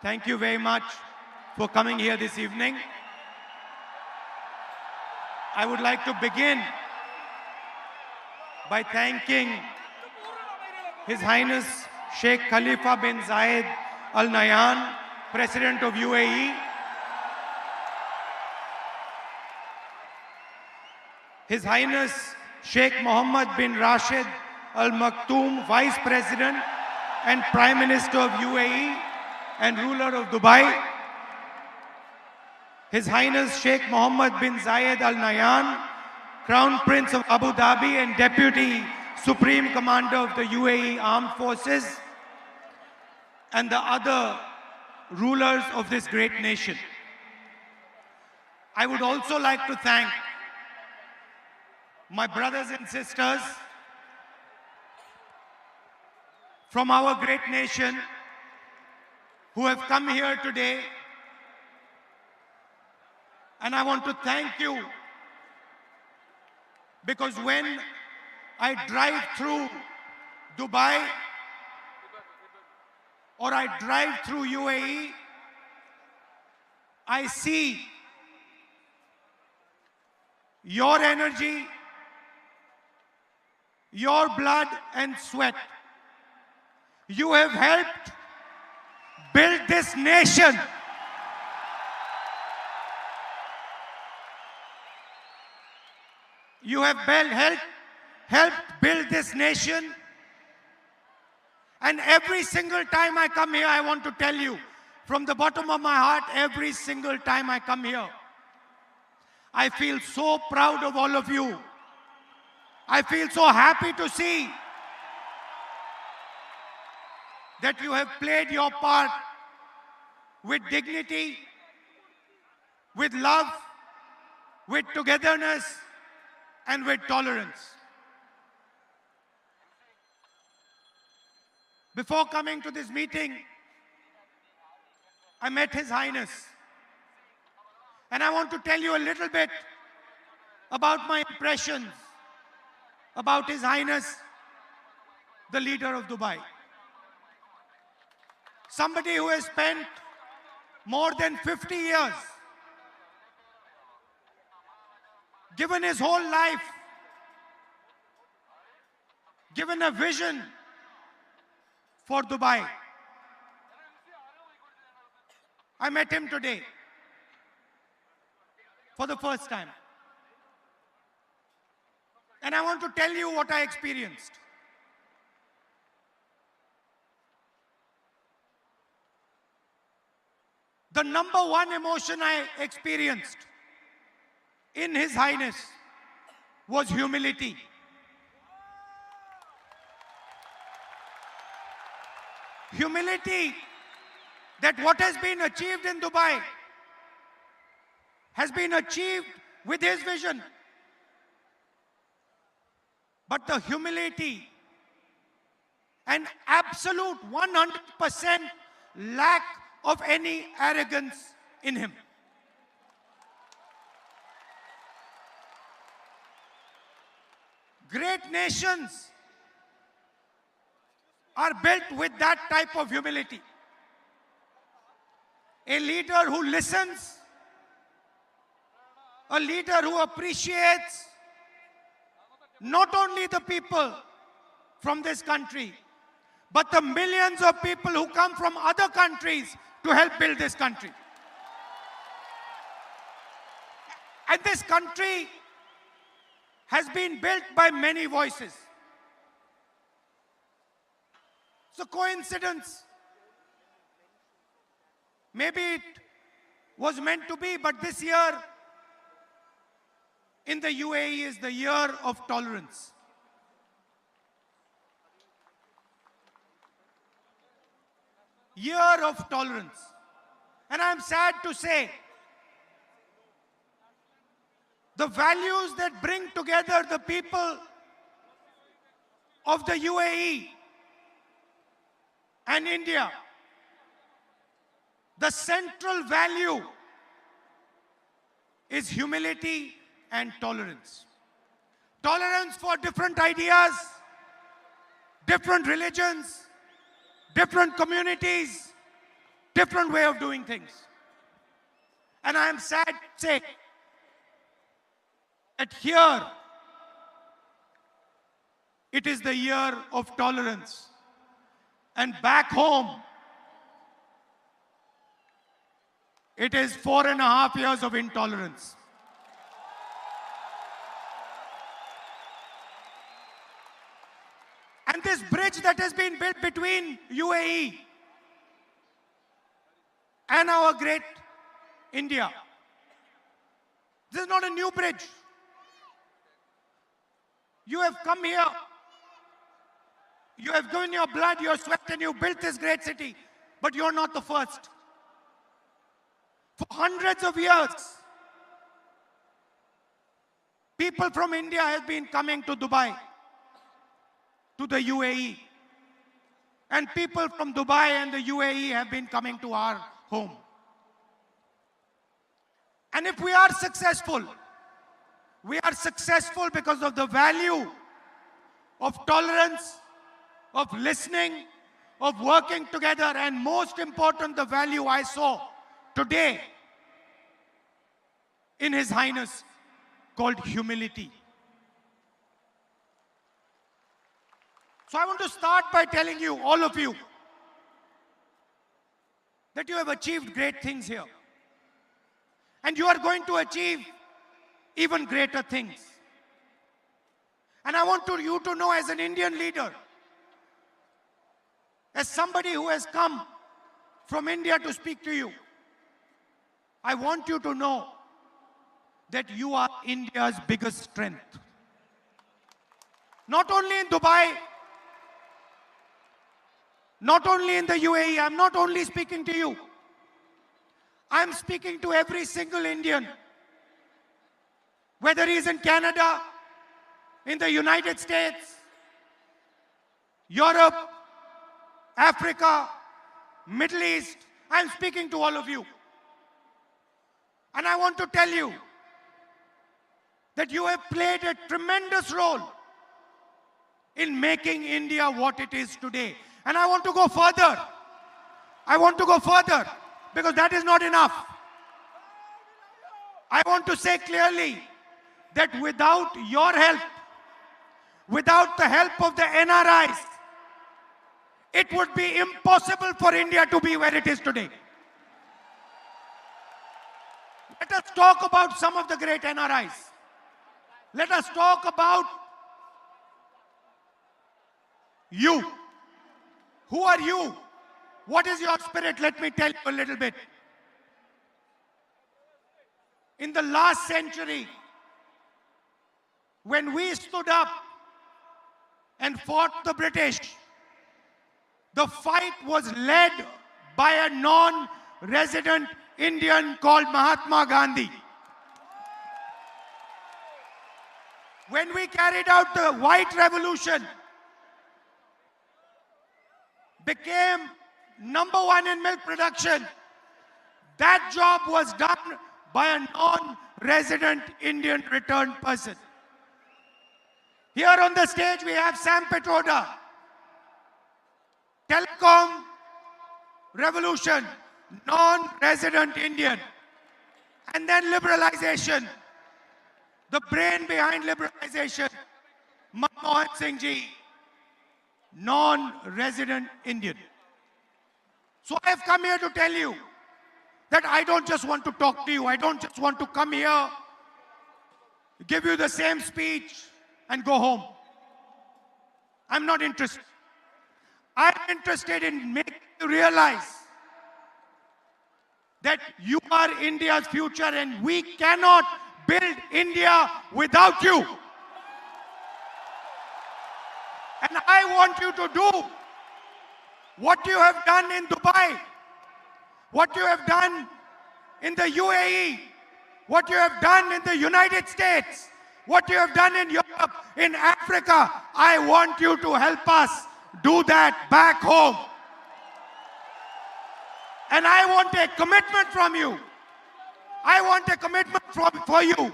Thank you very much for coming here this evening. I would like to begin by thanking His Highness Sheikh Khalifa bin Zayed Al Nahyan, President of UAE, His Highness Sheikh Mohammed bin Rashid Al Maktoum, Vice President and Prime Minister of UAE and ruler of Dubai, His Highness Sheikh Mohammed bin Zayed Al Nahyan, Crown Prince of Abu Dhabi and Deputy Supreme Commander of the UAE Armed Forces, and the other rulers of this great nation. I would also like to thank my brothers and sisters from our great nation who have come here today. And I want to thank you because when I drive through Dubai or I drive through UAE, I see your energy, your blood and sweat. You have helped build this nation. You have helped build this nation. And every single time I come here, I want to tell you, from the bottom of my heart, every single time I come here, I feel so proud of all of you. I feel so happy to see that you have played your part with dignity, with love, with togetherness, and with tolerance. Before coming to this meeting, I met His Highness. And I want to tell you a little bit about my impressions about His Highness, the leader of Dubai. Somebody who has spent more than 50 years, given his whole life, given a vision for Dubai. I met him today for the first time. And I want to tell you what I experienced. The number one emotion I experienced in His Highness was humility. Humility that what has been achieved in Dubai has been achieved with his vision. But the humility and absolute 100% lack of any arrogance in him. Great nations are built with that type of humility. A leader who listens, a leader who appreciates not only the people from this country, but the millions of people who come from other countries to help build this country. And this country has been built by many voices. It's a coincidence. Maybe it was meant to be, but this year in the UAE is the year of tolerance. Year of tolerance. And I'm sad to say, the values that bring together the people of the UAE and India, the central value is humility and tolerance. Tolerance for different ideas, different religions, different communities, different way of doing things. And I am sad to say that here, it is the year of tolerance. And back home, it is 4.5 years of intolerance. And this bridge that has been built between UAE and our great India, this is not a new bridge. You have come here, you have given your blood, your sweat, and you built this great city, but you're not the first. For hundreds of years, people from India have been coming to Dubai, to the UAE. And people from Dubai and the UAE have been coming to our home. And if we are successful because of the value of tolerance, of listening, of working together, and most important, the value I saw today in His Highness called humility. So I want to start by telling you, all of you, that you have achieved great things here. And you are going to achieve even greater things. And I want you to know, as an Indian leader, as somebody who has come from India to speak to you, I want you to know that you are India's biggest strength. Not only in Dubai, not only in the UAE, I'm not only speaking to you. I'm speaking to every single Indian, whether he's in Canada, in the United States, Europe, Africa, Middle East. I'm speaking to all of you. And I want to tell you that you have played a tremendous role in making India what it is today. And I want to go further. I want to go further, because that is not enough. I want to say clearly that without your help, without the help of the NRIs, it would be impossible for India to be where it is today. Let us talk about some of the great NRIs. Let us talk about you. Who are you? What is your spirit? Let me tell you a little bit. In the last century, when we stood up and fought the British, the fight was led by a non-resident Indian called Mahatma Gandhi. When we carried out the White Revolution, became #1 in milk production, that job was done by a non-resident Indian returned person. Here on the stage we have Sam Petroda. Telecom revolution, non-resident Indian. And then liberalization. The brain behind liberalization, Manmohan Singh ji, non-resident Indian. So I have come here to tell you that I don't just want to talk to you. I don't just want to come here, give you the same speech and go home. I'm not interested. I'm interested in making you realize that you are India's future, and we cannot build India without you. And I want you to do what you have done in Dubai, what you have done in the UAE, what you have done in the United States, what you have done in Europe, in Africa. I want you to help us do that back home. And I want a commitment from you. I want a commitment for you.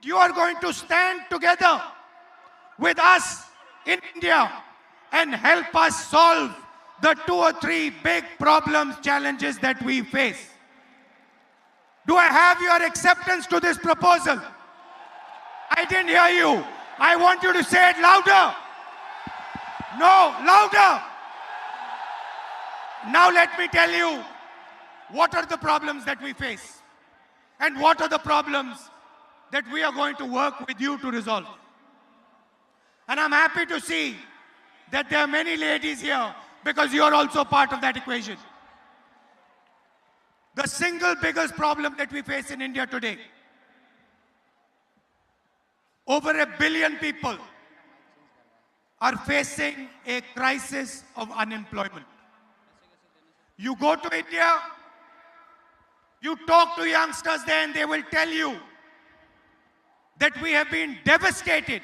You are going to stand together with us in India and help us solve the 2 or 3 big problems, challenges that we face. Do I have your acceptance to this proposal? I didn't hear you. I want you to say it louder. No, louder. Now let me tell you what are the problems that we face and what are the problems that we are going to work with you to resolve. And I'm happy to see that there are many ladies here because you are also part of that equation. The single biggest problem that we face in India today, over 1 billion people are facing a crisis of unemployment. You go to India, you talk to youngsters there and they will tell you that we have been devastated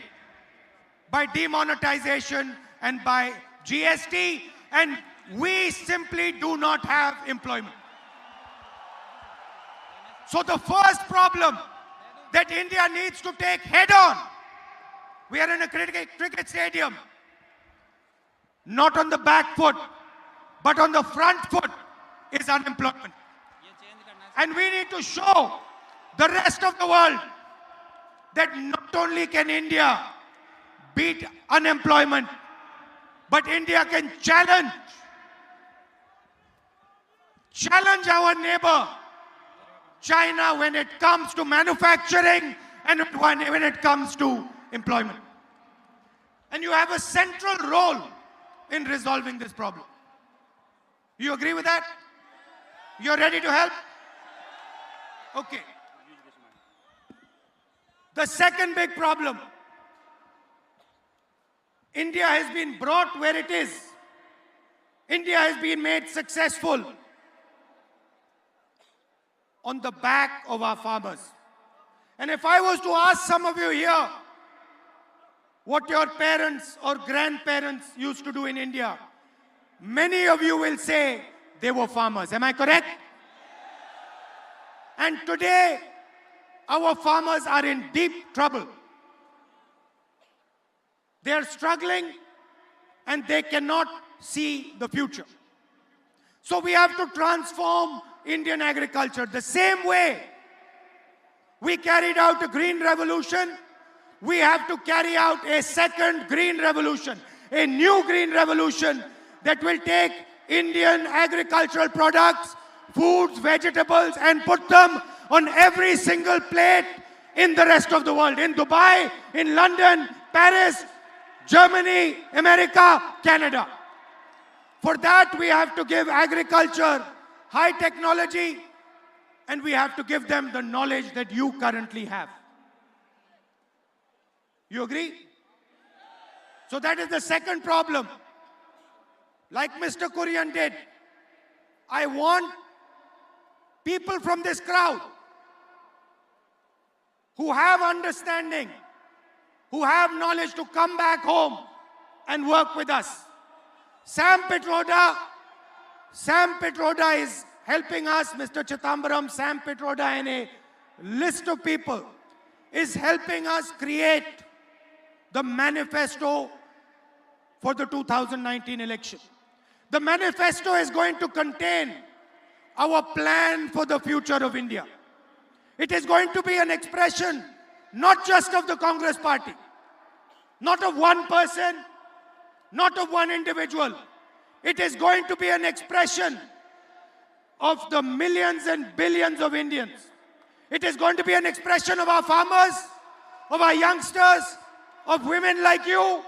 by demonetization and by GST, and we simply do not have employment. So the first problem that India needs to take head on, we are in a cricket stadium, not on the back foot, but on the front foot is unemployment. And we need to show the rest of the world that not only can India beat unemployment, but India can challenge our neighbor, China, when it comes to manufacturing and when it comes to employment. And you have a central role in resolving this problem. You agree with that? You're ready to help? Okay. The second big problem, India has been brought where it is. India has been made successful on the back of our farmers. And if I was to ask some of you here what your parents or grandparents used to do in India, many of you will say they were farmers. Am I correct? And today, our farmers are in deep trouble. They are struggling and they cannot see the future. So we have to transform Indian agriculture. The same way we carried out a green revolution, we have to carry out a second green revolution, a new green revolution that will take Indian agricultural products, foods, vegetables, and put them on every single plate in the rest of the world. In Dubai, in London, Paris, Germany, America, Canada. For that, we have to give agriculture high technology, and we have to give them the knowledge that you currently have. You agree? So that is the second problem. Like Mr. Kurian did, I want people from this crowd who have understanding, who have knowledge to come back home and work with us. Sam Pitroda is helping us, Mr. Chithambaram, Sam Pitroda and a list of people is helping us create the manifesto for the 2019 election. The manifesto is going to contain our plan for the future of India. It is going to be an expression not just of the Congress party, not of one person, not of one individual. It is going to be an expression of the millions and billions of Indians. It is going to be an expression of our farmers, of our youngsters, of women like you,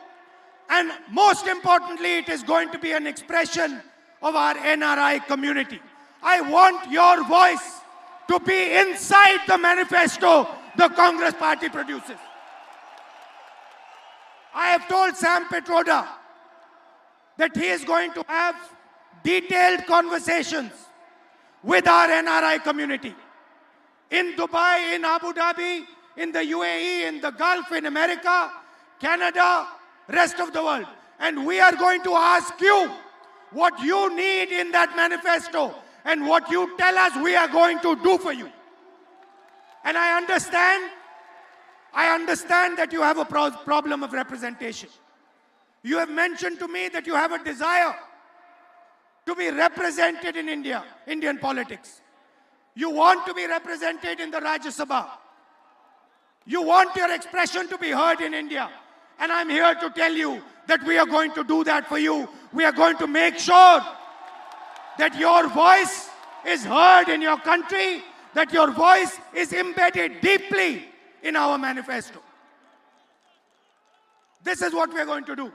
and most importantly, it is going to be an expression of our NRI community. I want your voice to be inside the manifesto the Congress party produces. I have told Sam Pitroda that he is going to have detailed conversations with our NRI community in Dubai, in Abu Dhabi, in the UAE, in the Gulf, in America, Canada, rest of the world. And we are going to ask you what you need in that manifesto and what you tell us we are going to do for you. And I understand that you have a problem of representation. You have mentioned to me that you have a desire to be represented in India, Indian politics. You want to be represented in the Rajya Sabha. You want your expression to be heard in India. And I'm here to tell you that we are going to do that for you. We are going to make sure that your voice is heard in your country, that your voice is embedded deeply in our manifesto. This is what we are going to do.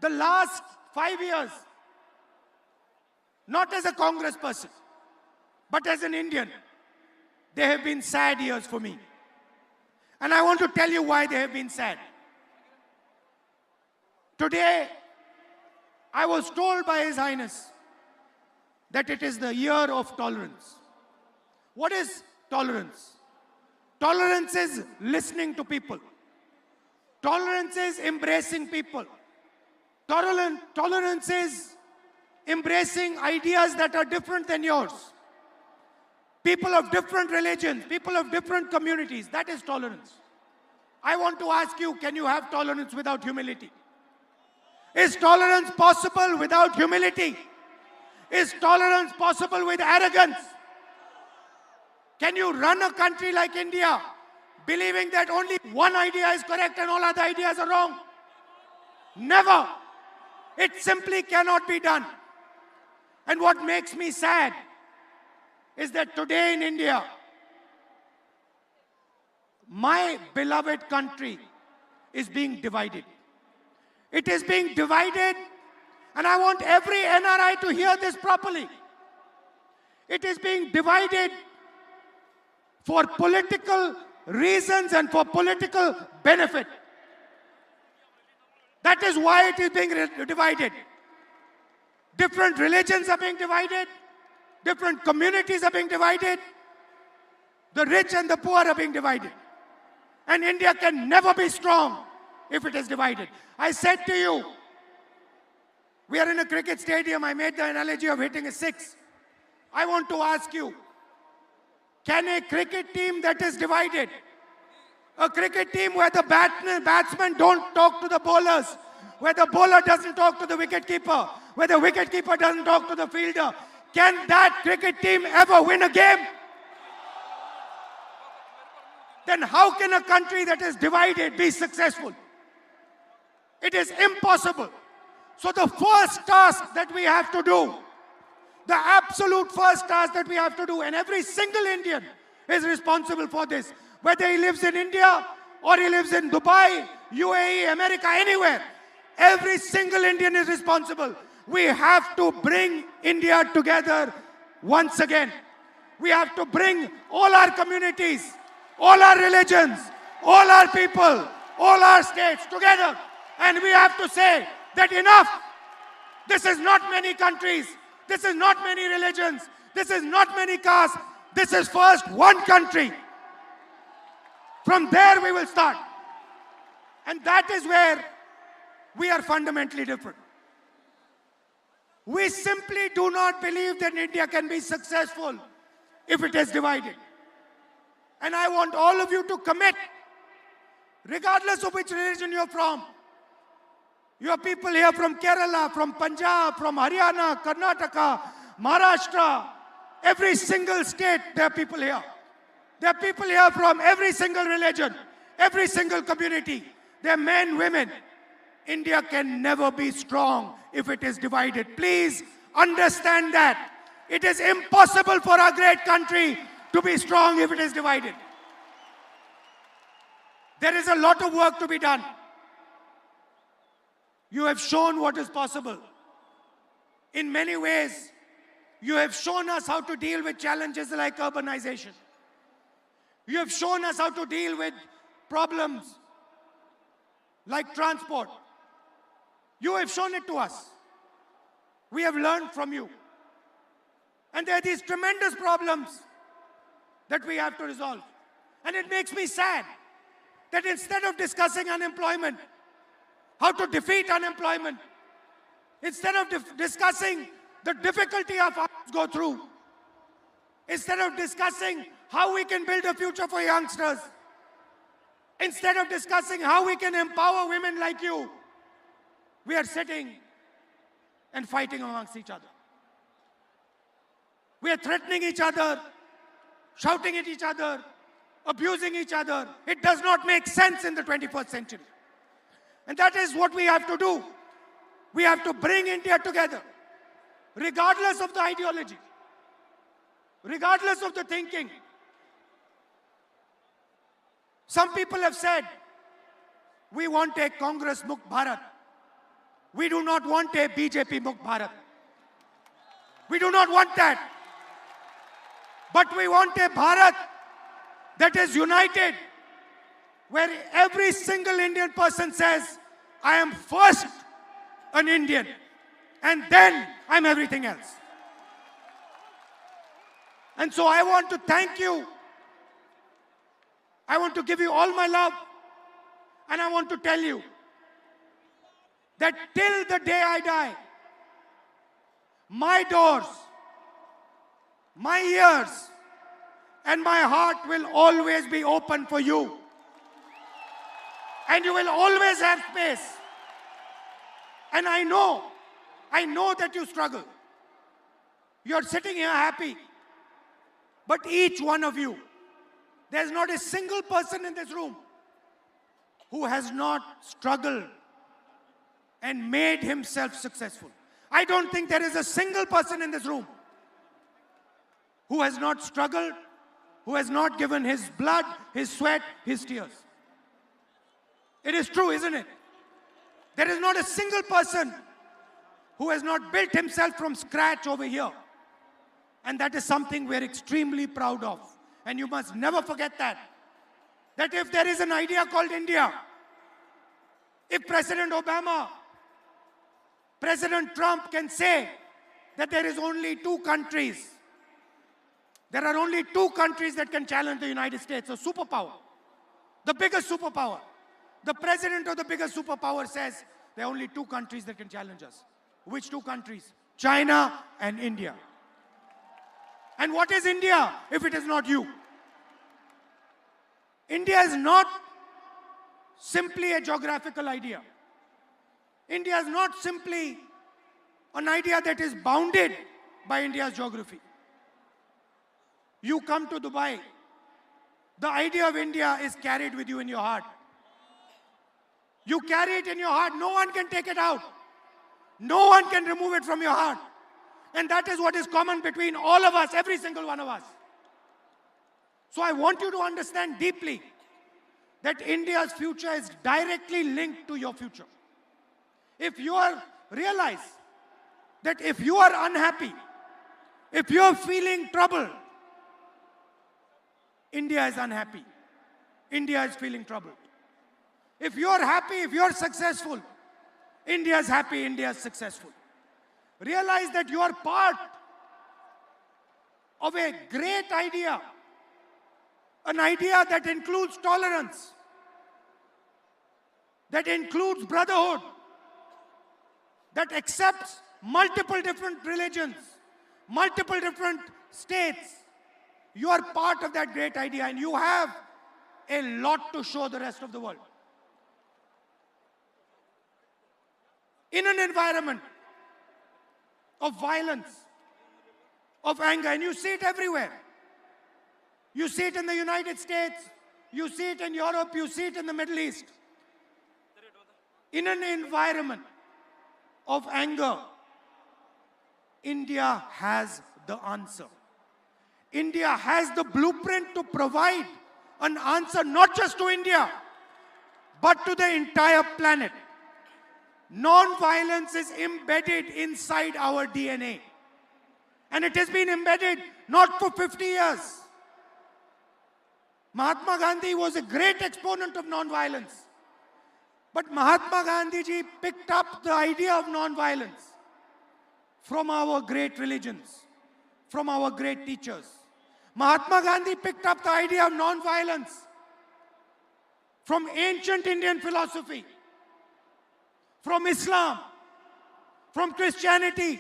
The last 5 years, not as a Congress person, but as an Indian, they have been sad years for me. And I want to tell you why they have been sad. Today, I was told by His Highness that it is the year of tolerance. What is tolerance? Tolerance is listening to people. Tolerance is embracing people. Tolerance is embracing ideas that are different than yours. People of different religions, people of different communities, that is tolerance. I want to ask you, can you have tolerance without humility? Is tolerance possible without humility? Is tolerance possible with arrogance? Can you run a country like India believing that only one idea is correct and all other ideas are wrong? Never. It simply cannot be done. And what makes me sad is that today in India, my beloved country is being divided. It is being divided, and I want every NRI to hear this properly. It is being divided for political reasons and for political benefit. That is why it is being divided. Different religions are being divided. Different communities are being divided. The rich and the poor are being divided. And India can never be strong if it is divided. I said to you, we are in a cricket stadium. I made the analogy of hitting a six. I want to ask you, can a cricket team that is divided, a cricket team where the batsmen don't talk to the bowlers, where the bowler doesn't talk to the wicketkeeper, where the wicketkeeper doesn't talk to the fielder, can that cricket team ever win a game? Then how can a country that is divided be successful? It is impossible. So the first task that we have to do, the absolute first task that we have to do, and every single Indian is responsible for this, whether he lives in India or he lives in Dubai, UAE, America, anywhere, every single Indian is responsible. We have to bring India together once again. We have to bring all our communities, all our religions, all our people, all our states together. And we have to say that enough. This is not many countries. This is not many religions. This is not many castes. This is first one country. From there we will start. And that is where we are fundamentally different. We simply do not believe that India can be successful if it is divided. And I want all of you to commit, regardless of which religion you're from. You have people here from Kerala, from Punjab, from Haryana, Karnataka, Maharashtra. Every single state, there are people here. There are people here from every single religion, every single community. There are men, women. India can never be strong if it is divided. Please understand that. It is impossible for our great country to be strong if it is divided. There is a lot of work to be done. You have shown what is possible. In many ways, you have shown us how to deal with challenges like urbanization. You have shown us how to deal with problems like transport. You have shown it to us. We have learned from you. And there are these tremendous problems that we have to resolve. And it makes me sad that instead of discussing unemployment, how to defeat unemployment, instead of discussing the difficulty our farmers go through, instead of discussing how we can build a future for youngsters, instead of discussing how we can empower women like you, we are sitting and fighting amongst each other. We are threatening each other, shouting at each other, abusing each other. It does not make sense in the 21st century. And that is what we have to do. We have to bring India together, regardless of the ideology, regardless of the thinking. Some people have said, we want a Congress Mukt Bharat. We do not want a BJP Mukt Bharat. We do not want that. But we want a Bharat that is united, where every single Indian person says, I am first an Indian, and then I'm everything else. And so I want to thank you. I want to give you all my love, and I want to tell you that till the day I die, my doors, my ears, and my heart will always be open for you. And you will always have space. And I know that you struggle. You're sitting here happy. But each one of you, there's not a single person in this room who has not struggled and made himself successful. I don't think there is a single person in this room who has not struggled, who has not given his blood, his sweat, his tears. It is true, isn't it? There is not a single person who has not built himself from scratch over here. And that is something we're extremely proud of. And you must never forget that. That if there is an idea called India, if President Obama, President Trump can say that there is only two countries, there are only two countries that can challenge the United States, a superpower, the biggest superpower. The president of the biggest superpower says there are only two countries that can challenge us. Which two countries? China and India. And what is India if it is not you? India is not simply a geographical idea. India is not simply an idea that is bounded by India's geography. You come to Dubai, the idea of India is carried with you in your heart. You carry it in your heart. No one can take it out. No one can remove it from your heart. And that is what is common between all of us, every single one of us. So I want you to understand deeply that India's future is directly linked to your future. If you realize that if you are unhappy, if you are feeling trouble, India is unhappy. India is feeling troubled. If you are happy, if you are successful, India is happy, India is successful. Realize that you are part of a great idea, an idea that includes tolerance, that includes brotherhood, that accepts multiple different religions, multiple different states. You are part of that great idea, and you have a lot to show the rest of the world. In an environment of violence, of anger, and you see it everywhere. You see it in the United States, you see it in Europe, you see it in the Middle East. In an environment of anger, India has the answer. India has the blueprint to provide an answer not just to India, but to the entire planet. Non-violence is embedded inside our DNA. And it has been embedded not for 50 years. Mahatma Gandhi was a great exponent of non-violence. But Mahatma Gandhi ji picked up the idea of non-violence from our great religions, from our great teachers. Mahatma Gandhi picked up the idea of non-violence from ancient Indian philosophy, from Islam, from Christianity,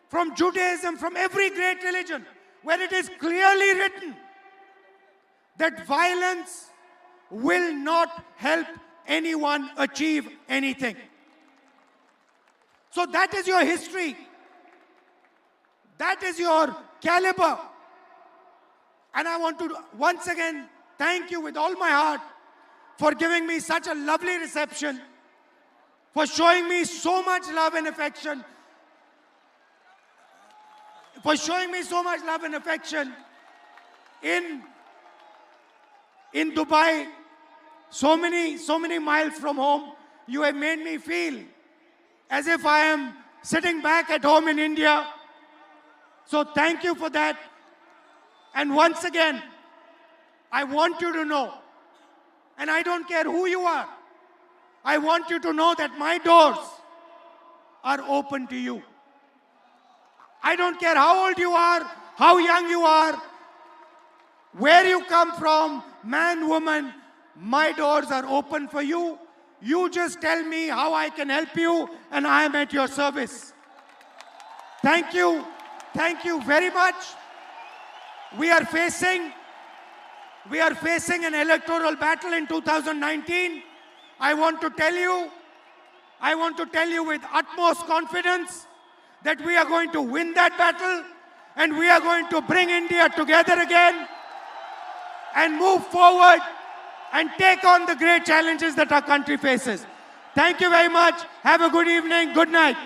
from Judaism, from every great religion, where it is clearly written that violence will not help anyone achieve anything. So that is your history. That is your caliber. And I want to once again thank you with all my heart for giving me such a lovely reception, for showing me so much love and affection, in Dubai, so many miles from home. You have made me feel as if I am sitting back at home in India. So thank you for that. And once again, I want you to know, and I don't care who you are, I want you to know that my doors are open to you. I don't care how old you are, how young you are, where you come from, man, woman, my doors are open for you. You just tell me how I can help you, and I am at your service. Thank you. Thank you very much. We are facing an electoral battle in 2019. I want to tell you with utmost confidence that we are going to win that battle, and we are going to bring India together again and move forward and take on the great challenges that our country faces. Thank you very much. Have a good evening. Good night.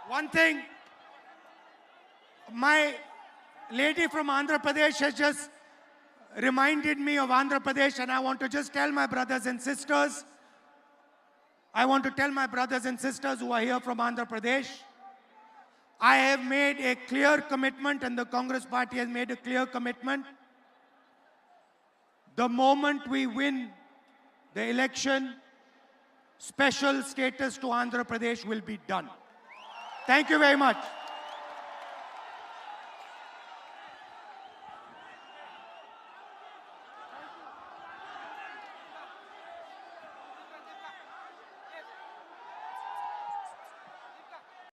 One thing, my lady from Andhra Pradesh has just reminded me of Andhra Pradesh, and I want to just tell my brothers and sisters, who are here from Andhra Pradesh, I have made a clear commitment, and the Congress party has made a clear commitment. The moment we win the election, special status to Andhra Pradesh will be done. Thank you very much.